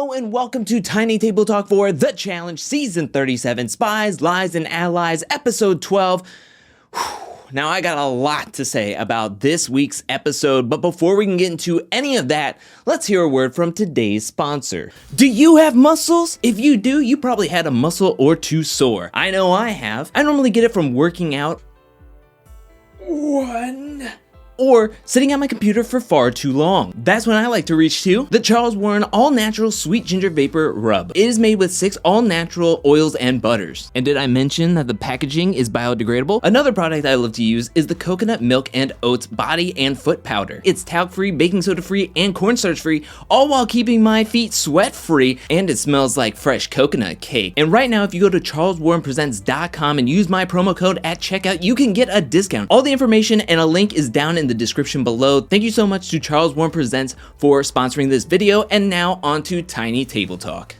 Hello and welcome to Tiny Table Talk for The Challenge Season 37, Spies, Lies, and Allies, Episode 12. Now I got a lot to say about this week's episode, but before we can get into any of that, let's hear a word from today's sponsor. Do you have muscles? If you do, you probably had a muscle or two sore. I know I have. I normally get it from working out or sitting at my computer for far too long. That's when I like to reach to the Charles Warren All-Natural Sweet Ginger Vapor Rub. It is made with 6 all-natural oils and butters. And did I mention that the packaging is biodegradable? Another product I love to use is the coconut milk and oats body and foot powder. It's talc-free, baking soda-free, and cornstarch-free, all while keeping my feet sweat-free, and it smells like fresh coconut cake. And right now, if you go to charleswarrenpresents.com and use my promo code at checkout, you can get a discount. All the information and a link is down in the description below. Thank you so much to Charles Warren Presents for sponsoring this video, and now on to Tiny Table Talk.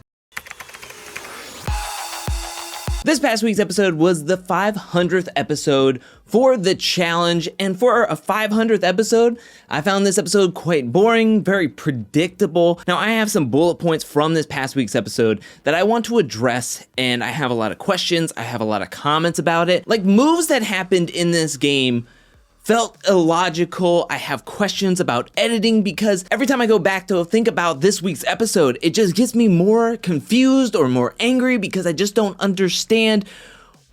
This past week's episode was the 500th episode for the challenge, and for a 500th episode, I found this episode quite boring, very predictable. Now, I have some bullet points from this past week's episode that I want to address, and I have a lot of questions, I have a lot of comments about it. Like, moves that happened in this game felt illogical. I have questions about editing because every time I go back to think about this week's episode, it just gets me more confused or more angry because I just don't understand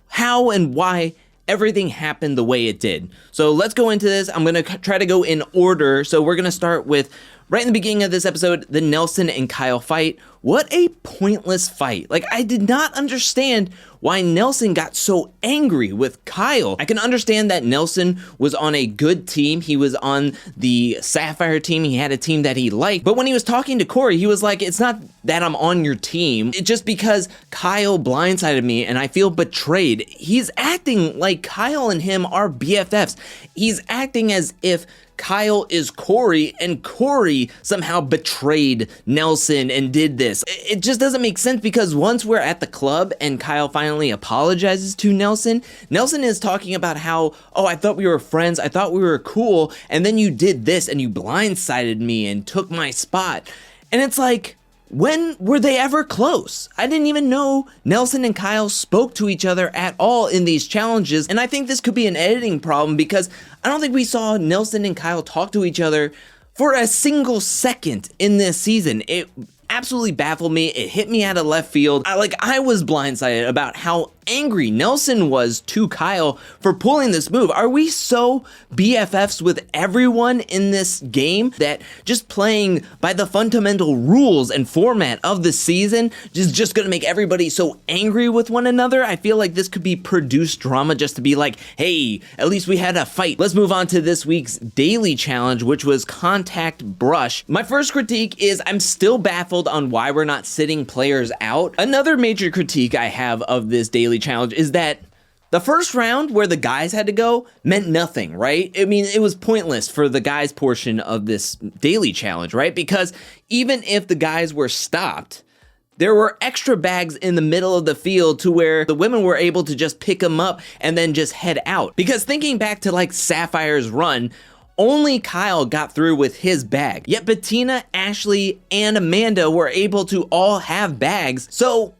how and why everything happened the way it did. So let's go into this. I'm gonna try to go in order. So we're gonna start with right in the beginning of this episode, the Nelson and Kyle fight. What a pointless fight. Like, I did not understand why Nelson got so angry with Kyle. I can understand that Nelson was on a good team. He was on the Sapphire team. He had a team that he liked. But when he was talking to Corey, he was like, it's not that I'm on your team. It's just because Kyle blindsided me and I feel betrayed. He's acting like Kyle and him are BFFs. He's acting as if Kyle is Corey and Corey somehow betrayed Nelson and did this. It just doesn't make sense because once we're at the club and Kyle finally apologizes to Nelson, Nelson is talking about how, oh, I thought we were friends, I thought we were cool, and then you did this and you blindsided me and took my spot. And it's like, when were they ever close? I didn't even know Nelson and Kyle spoke to each other at all in these challenges, and I think this could be an editing problem because I don't think we saw Nelson and Kyle talk to each other for a single second in this season. It absolutely baffled me. It hit me out of left field. I was blindsided about how angry Nelson was to Kyle for pulling this move. Are we so BFFs with everyone in this game that just playing by the fundamental rules and format of the season is just gonna make everybody so angry with one another? I feel like this could be produced drama just to be like, hey, at least we had a fight. Let's move on to this week's daily challenge, which was contact brush. My first critique is I'm still baffled on why we're not sitting players out. Another major critique I have of this daily challenge is that the first round where the guys had to go meant nothing, right? I mean, it was pointless for the guys portion of this daily challenge, right? Because even if the guys were stopped, there were extra bags in the middle of the field to where the women were able to just pick them up and then just head out. Because thinking back to like Sapphire's run, only Kyle got through with his bag. Yet Bettina, Ashley, and Amanda were able to all have bags. So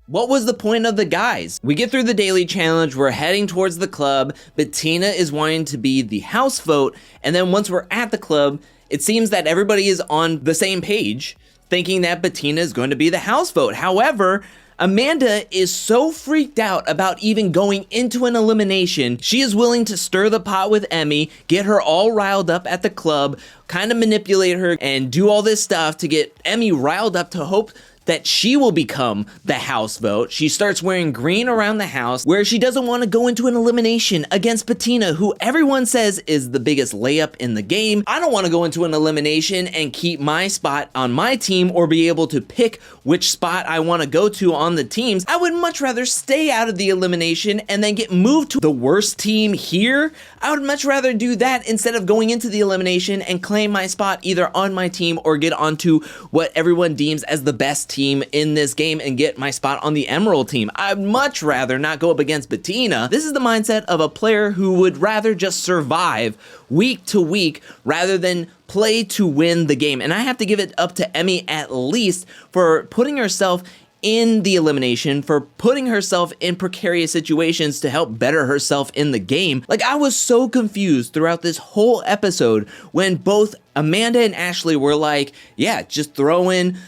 what was the point of the guys? We get through the daily challenge, we're heading towards the club. Bettina is wanting to be the house vote. And then once we're at the club, it seems that everybody is on the same page, thinking that Bettina is going to be the house vote. However, Amanda is so freaked out about even going into an elimination, she is willing to stir the pot with Emmy, get her all riled up at the club, kind of manipulate her, and do all this stuff to get Emmy riled up to hope that she will become the house vote. She starts wearing green around the house where she doesn't want to go into an elimination against Bettina, who everyone says is the biggest layup in the game. I don't want to go into an elimination and keep my spot on my team or be able to pick which spot I want to go to on the teams. I would much rather stay out of the elimination and then get moved to the worst team here. I would much rather do that instead of going into the elimination and claim my spot either on my team or get onto what everyone deems as the best team team in this game and get my spot on the Emerald team. I'd much rather not go up against Bettina. This is the mindset of a player who would rather just survive week to week rather than play to win the game. And I have to give it up to Emmy at least for putting herself in the elimination, for putting herself in precarious situations to help better herself in the game. Like, I was so confused throughout this whole episode when both Amanda and Ashley were like, yeah, just throw in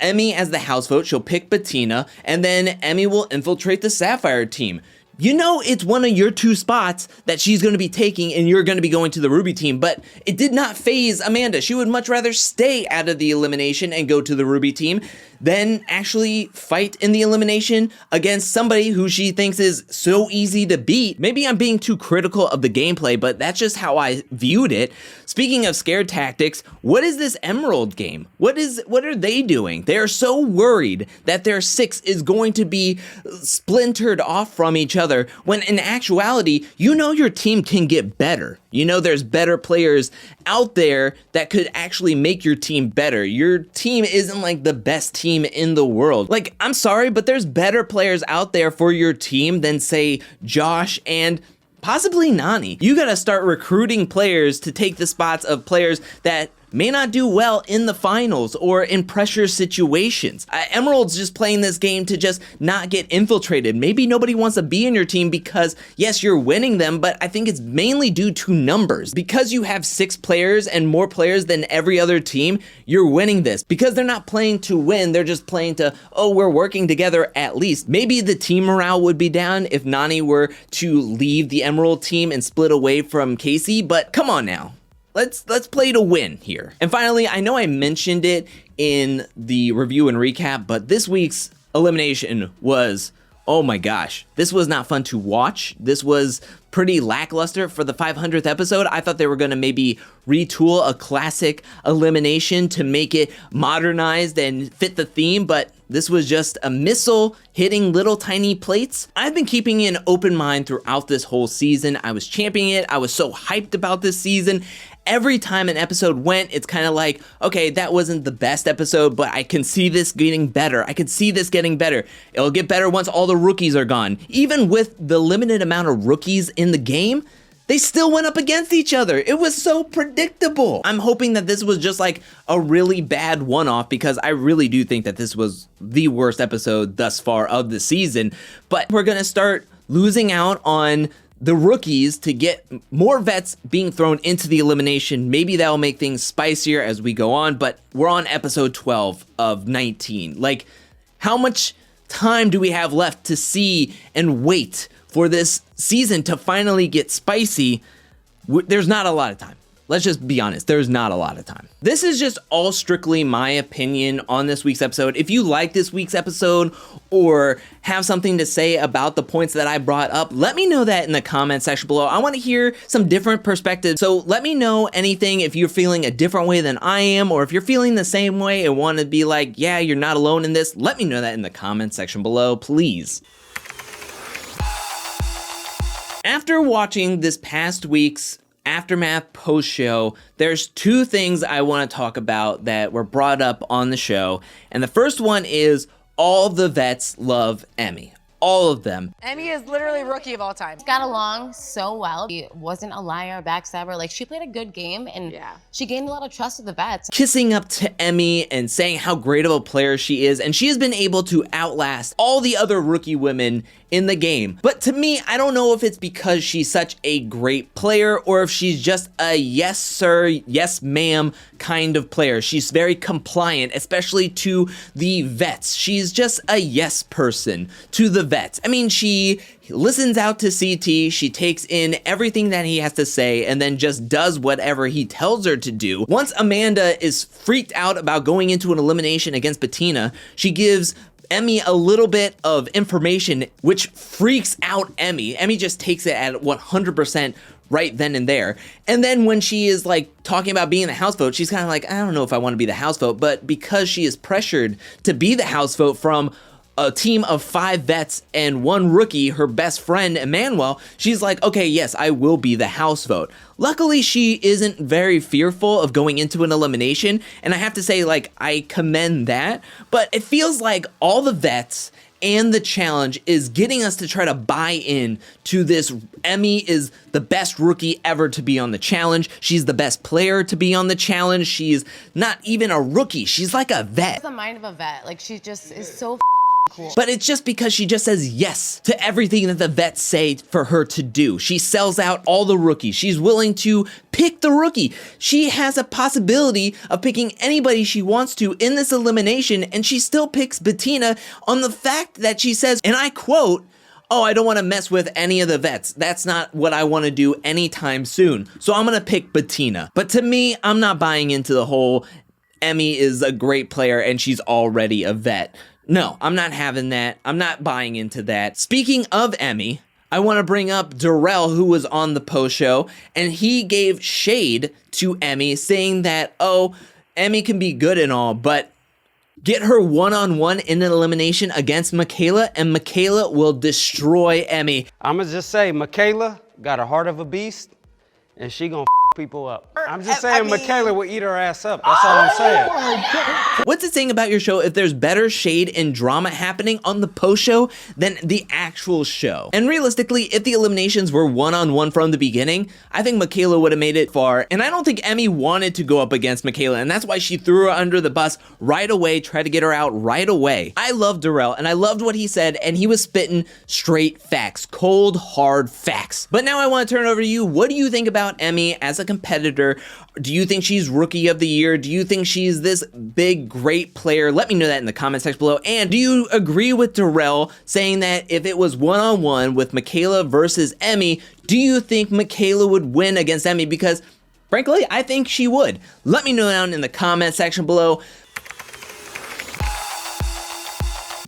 Emmy as the house vote, she'll pick Bettina, and then Emmy will infiltrate the Sapphire team. You know it's one of your two spots that she's going to be taking and you're going to be going to the Ruby team, but it did not faze Amanda. She would much rather stay out of the elimination and go to the Ruby team than actually fight in the elimination against somebody who she thinks is so easy to beat. Maybe I'm being too critical of the gameplay, but that's just how I viewed it. Speaking of scared tactics, what is this Emerald game? What are they doing? They are so worried that their 6 is going to be splintered off from each other, when in actuality, you know your team can get better. You know there's better players out there that could actually make your team better. Your team isn't like the best team in the world. Like, I'm sorry, but there's better players out there for your team than, say, Josh and possibly Nani. You gotta start recruiting players to take the spots of players that may not do well in the finals or in pressure situations. Emerald's just playing this game to just not get infiltrated. Maybe nobody wants to be in your team because, yes, you're winning them, but I think it's mainly due to numbers. Because you have 6 players and more players than every other team, you're winning this. Because they're not playing to win, they're just playing to, oh, we're working together at least. Maybe the team morale would be down if Nani were to leave the Emerald team and split away from Casey, but come on now. Let's play to win here. And finally, I know I mentioned it in the review and recap, but this week's elimination was, oh my gosh, this was not fun to watch. This was pretty lackluster for the 500th episode. I thought they were going to maybe retool a classic elimination to make it modernized and fit the theme, but this was just a missile hitting little tiny plates. I've been keeping an open mind throughout this whole season. I was championing it. I was so hyped about this season. Every time an episode went, it's kind of like, okay, that wasn't the best episode, but I can see this getting better. I can see this getting better. It'll get better once all the rookies are gone. Even with the limited amount of rookies in the game, they still went up against each other. It was so predictable. I'm hoping that this was just like a really bad one-off, because I really do think that this was the worst episode thus far of the season. But we're gonna start losing out on the rookies to get more vets being thrown into the elimination. Maybe that'll make things spicier as we go on, but we're on episode 12 of 19. Like, how much time do we have left to see and wait for this season to finally get spicy? There's not a lot of time. Let's just be honest, there's not a lot of time. This is just all strictly my opinion on this week's episode. If you like this week's episode or have something to say about the points that I brought up, let me know that in the comment section below. I want to hear some different perspectives. So let me know anything if you're feeling a different way than I am, or if you're feeling the same way and want to be like, yeah, you're not alone in this. Let me know that in the comment section below, please. After watching this past week's Aftermath post-show, there's 2 things I want to talk about that were brought up on the show. And the first one is all the vets love Emmy. All of them. Emmy is literally rookie of all time. Got along so well. She wasn't a liar, backstabber. Like, she played a good game, and she gained a lot of trust with the vets. Kissing up to Emmy and saying how great of a player she is, and she has been able to outlast all the other rookie women in the game. But to me, I don't know if it's because she's such a great player or if she's just a yes sir, yes ma'am kind of player. She's very compliant, especially to the vets. She's just a yes person to the vets. I mean, she listens out to CT, she takes in everything that he has to say, and then just does whatever he tells her to do. Once Amanda is freaked out about going into an elimination against Bettina, she gives Emmy a little bit of information which freaks out Emmy. Emmy just takes it at 100% right then and there. And then when she is like talking about being the house vote, she's kind of like, I don't know if I want to be the house vote, but because she is pressured to be the house vote from a team of 5 vets and 1 rookie, her best friend, Emmanuel, she's like, okay, yes, I will be the house vote. Luckily, she isn't very fearful of going into an elimination, and I have to say, like, I commend that, but it feels like all the vets and the challenge is getting us to try to buy in to this. Emmy is the best rookie ever to be on the challenge. She's the best player to be on the challenge. She's not even a rookie. She's like a vet. It's the mind of a vet. Like, she just is so cool. But it's just because she just says yes to everything that the vets say for her to do. She sells out all the rookies. She's willing to pick the rookie. She has a possibility of picking anybody she wants to in this elimination, and she still picks Bettina on the fact that she says, and I quote, "Oh, I don't want to mess with any of the vets. That's not what I want to do anytime soon. So I'm going to pick Bettina." But to me, I'm not buying into the whole Emmy is a great player and she's already a vet. No, I'm not having that. I'm not buying into that. Speaking of Emmy, I want to bring up Darrell, who was on the post show, and he gave shade to Emmy, saying that, oh, Emmy can be good and all, but get her one-on-one in an elimination against Michaela, and Michaela will destroy Emmy. I'ma just say, Michaela got a heart of a beast, and she gonna people up. I'm just saying, Michaela will eat her ass up. That's all I'm saying. What's it saying about your show if there's better shade and drama happening on the post show than the actual show? And realistically, if the eliminations were one-on-one from the beginning, I think Michaela would have made it far. And I don't think Emmy wanted to go up against Michaela, and that's why she threw her under the bus right away, tried to get her out right away. I love Darrell, and I loved what he said, and he was spitting straight facts, cold, hard facts. But now I want to turn it over to you. What do you think about Emmy as a competitor? Do you think she's rookie of the year? Do you think she's this big, great player? Let me know that in the comment section below. And do you agree with Darrell saying that if it was one-on-one with Michaela versus Emmy, do you think Michaela would win against Emmy? Because frankly, I think she would. Let me know down in the comment section below.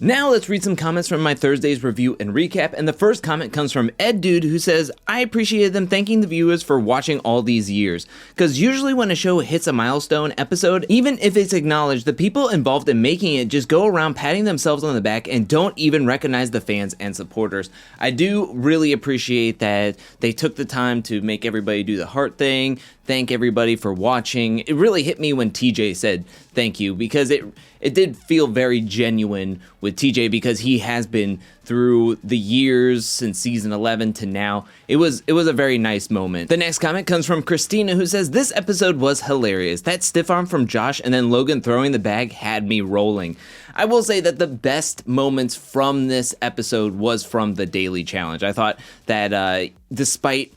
Now let's read some comments from my Thursday's review and recap, and the first comment comes from Ed Dude, who says, I appreciated them thanking the viewers for watching all these years, because usually when a show hits a milestone episode, even if it's acknowledged, the people involved in making it just go around patting themselves on the back and don't even recognize the fans and supporters. I do really appreciate that they took the time to make everybody do the heart thing, thank everybody for watching. It really hit me when TJ said thank you, because it did feel very genuine with TJ, because he has been through the years since season 11 to now. It was a very nice moment. The next comment comes from Christina, who says, this episode was hilarious. That stiff arm from Josh and then Logan throwing the bag had me rolling. I will say that the best moments from this episode was from the daily challenge. I thought that despite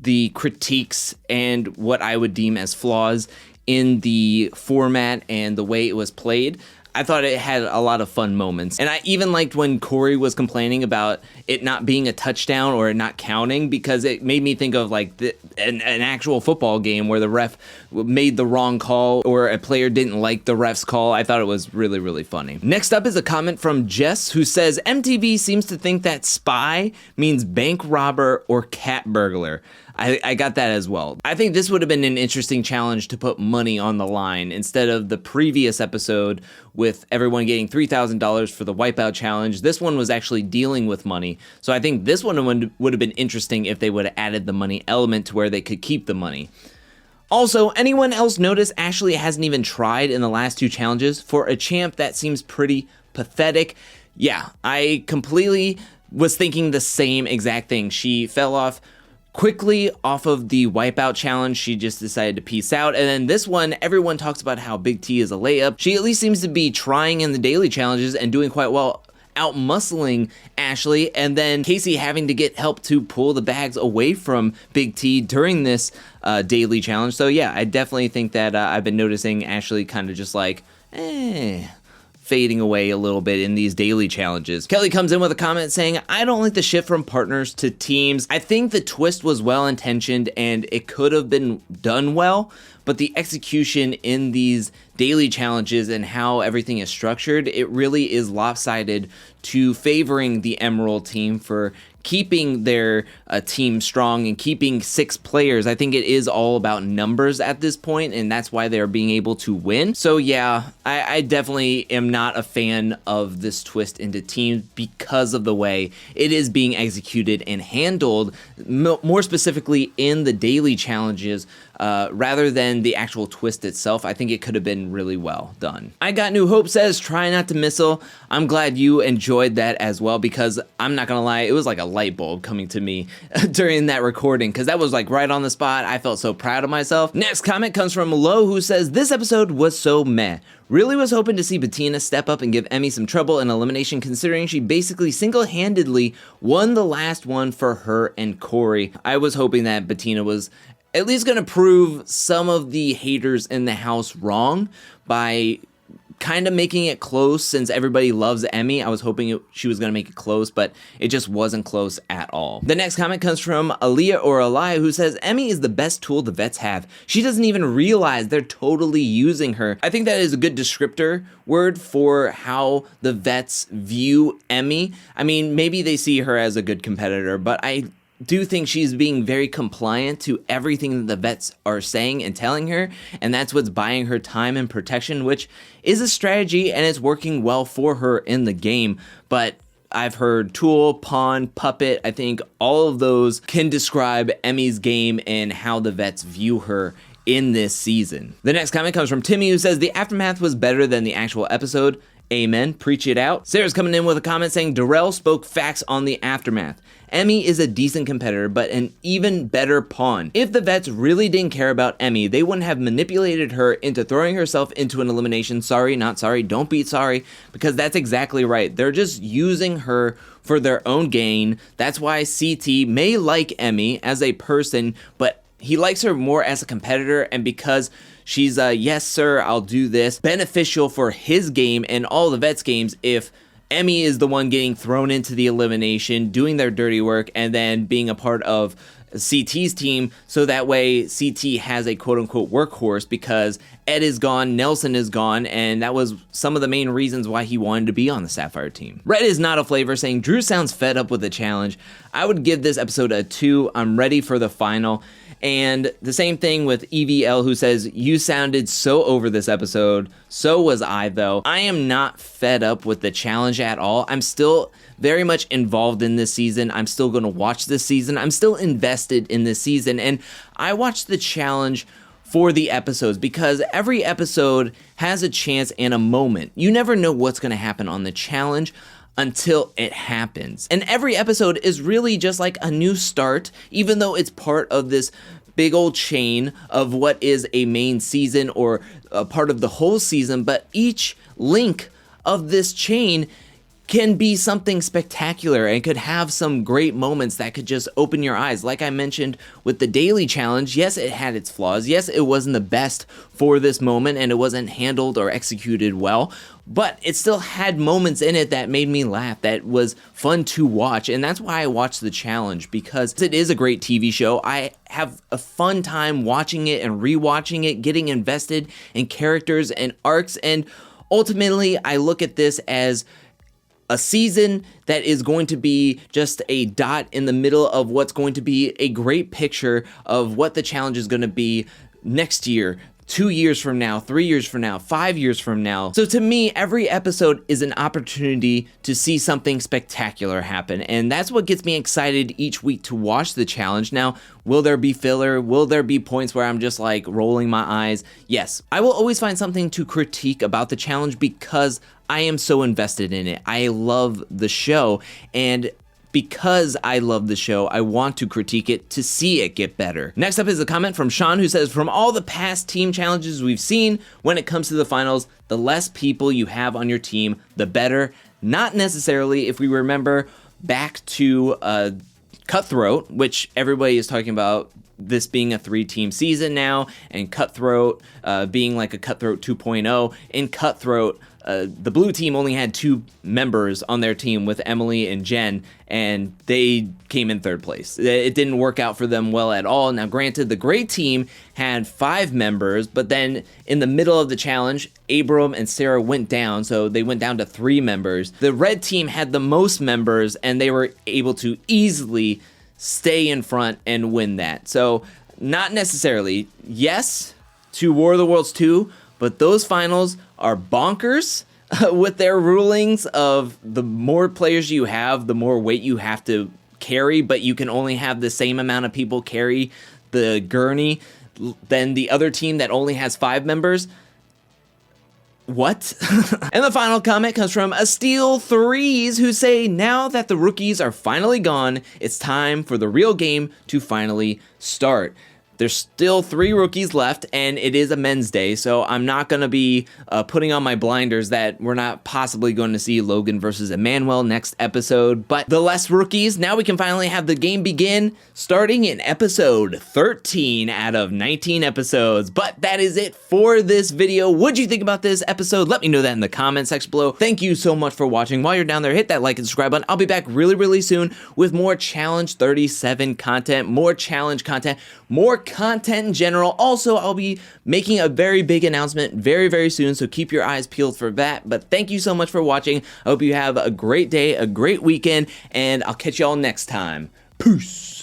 the critiques and what I would deem as flaws in the format and the way it was played, I thought it had a lot of fun moments. And I even liked when Corey was complaining about it not being a touchdown or it not counting, because it made me think of like an actual football game where the ref made the wrong call or a player didn't like the ref's call. I thought it was really, really funny. Next up is a comment from Jess, who says, MTV seems to think that spy means bank robber or cat burglar. I got that as well. I think this would have been an interesting challenge to put money on the line instead of the previous episode with everyone getting $3,000 for the wipeout challenge. This one was actually dealing with money. So I think this one would have been interesting if they would have added the money element to where they could keep the money. Also, anyone else notice Ashley hasn't even tried in the last 2 challenges? For a champ, that seems pretty pathetic. Yeah, I completely was thinking the same exact thing. She fell off quickly off of the wipeout challenge. She just decided to peace out. And then this one, everyone talks about how Big T is a layup. She at least seems to be trying in the daily challenges and doing quite well, out muscling Ashley, and then Casey having to get help to pull the bags away from Big T during this daily challenge. So yeah, I definitely think that I've been noticing Ashley kind of just like, fading away a little bit in these daily challenges. Kelly comes in with a comment saying, I don't like the shift from partners to teams. I think the twist was well-intentioned and it could have been done well, but the execution in these daily challenges and how everything is structured, it really is lopsided to favoring the Emerald team for keeping their team strong and keeping 6 players. I think it is all about numbers at this point, and that's why they're being able to win. So yeah, I definitely am not a fan of this twist into teams because of the way it is being executed and handled, more specifically in the daily challenges, rather than the actual twist itself. I think it could have been really well done. I Got New Hope says, try not to missile. I'm glad you enjoyed that as well, because I'm not gonna lie, it was like a light bulb coming to me during that recording, because that was like right on the spot. I felt so proud of myself. Next comment comes from Lo, who says, this episode was so meh. Really was hoping to see Bettina step up and give Emmy some trouble in elimination, considering she basically single-handedly won the last one for her and Corey. I was hoping that Bettina was at least gonna prove some of the haters in the house wrong by kind of making it close. Since everybody loves Emmy, I was hoping she was gonna make it close, but it just wasn't close at all. The next comment comes from Aaliyah or Aliyah, who says, Emmy is the best tool the vets have. She doesn't even realize they're totally using her. I think that is a good descriptor word for how the vets view Emmy. I mean, maybe they see her as a good competitor, but I do think she's being very compliant to everything that the vets are saying and telling her, and that's what's buying her time and protection, which is a strategy and it's working well for her in the game. But I've heard tool, pawn, puppet. I think all of those can describe Emmy's game and how the vets view her in this season. The next comment comes from Timmy, who says, the aftermath was better than the actual episode. Amen. Preach it out. Sarah's coming in with a comment saying, Darrell spoke facts on the aftermath. Emmy is a decent competitor, but an even better pawn. If the vets really didn't care about Emmy, they wouldn't have manipulated her into throwing herself into an elimination. Sorry, not sorry, don't be sorry, because that's exactly right. They're just using her for their own gain. That's why CT may like Emmy as a person, but he likes her more as a competitor, and because she's yes sir, I'll do this, beneficial for his game and all the vets' games if Emmy is the one getting thrown into the elimination, doing their dirty work, and then being a part of CT's team, so that way CT has a quote-unquote workhorse, because Ed is gone, Nelson is gone, and that was some of the main reasons why he wanted to be on the Sapphire team. Red is not a flavor saying, Drew sounds fed up with the challenge. I would give this episode a 2. I'm ready for the final. And the same thing with EVL, who says, you sounded so over this episode. So was I, though. I am not fed up with the challenge at all. I'm still very much involved in this season. I'm still going to watch this season. I'm still invested in this season. And I watched the challenge for the episodes, because every episode has a chance and a moment. You never know what's going to happen on the challenge until it happens. And every episode is really just like a new start, even though it's part of this big old chain of what is a main season or a part of the whole season. But each link of this chain can be something spectacular and could have some great moments that could just open your eyes. Like I mentioned with the daily challenge, yes, it had its flaws. Yes, it wasn't the best for this moment and it wasn't handled or executed well, but it still had moments in it that made me laugh, that was fun to watch. And that's why I watched the challenge, because it is a great TV show. I have a fun time watching it and rewatching it, getting invested in characters and arcs. And ultimately, I look at this as a season that is going to be just a dot in the middle of what's going to be a great picture of what the challenge is going to be next year, 2 years from now, 3 years from now, 5 years from now. So to me, every episode is an opportunity to see something spectacular happen. And that's what gets me excited each week to watch the challenge. Now, will there be filler? Will there be points where I'm just like rolling my eyes? Yes. I will always find something to critique about the challenge because I am so invested in it. I love the show, and because I love the show, I want to critique it to see it get better. Next up is a comment from Sean, who says, from all the past team challenges we've seen, when it comes to the finals, the less people you have on your team, the better. Not necessarily. If we remember back to Cutthroat, which everybody is talking about this being a 3-team season now, and Cutthroat being like a Cutthroat 2.0. In Cutthroat, the blue team only had 2 members on their team with Emily and Jen, and they came in 3rd place. It didn't work out for them well at all. Now, granted, the gray team had 5 members, but then in the middle of the challenge, Abram and Sarah went down, so they went down to 3 members. The red team had the most members, and they were able to easily stay in front and win that. So, not necessarily. Yes, to War of the Worlds 2, but those finals are bonkers with their rulings of the more players you have, the more weight you have to carry, but you can only have the same amount of people carry the gurney than the other team that only has 5 members. What? And the final comment comes from a Steel Threes, who say, now that the rookies are finally gone, it's time for the real game to finally start. There's still 3 rookies left, and it is a men's day, so I'm not going to be putting on my blinders that we're not possibly going to see Logan versus Emmanuel next episode. But the less rookies, now we can finally have the game begin, starting in episode 13 out of 19 episodes. But that is it for this video. What'd you think about this episode? Let me know that in the comment section below. Thank you so much for watching. While you're down there, hit that like and subscribe button. I'll be back really soon with more Challenge 37 content, more challenge content, more content in general. Also, I'll be making a very big announcement very soon, so keep your eyes peeled for that. But thank you so much for watching. I hope you have a great day, a great weekend, and I'll catch y'all next time. Peace.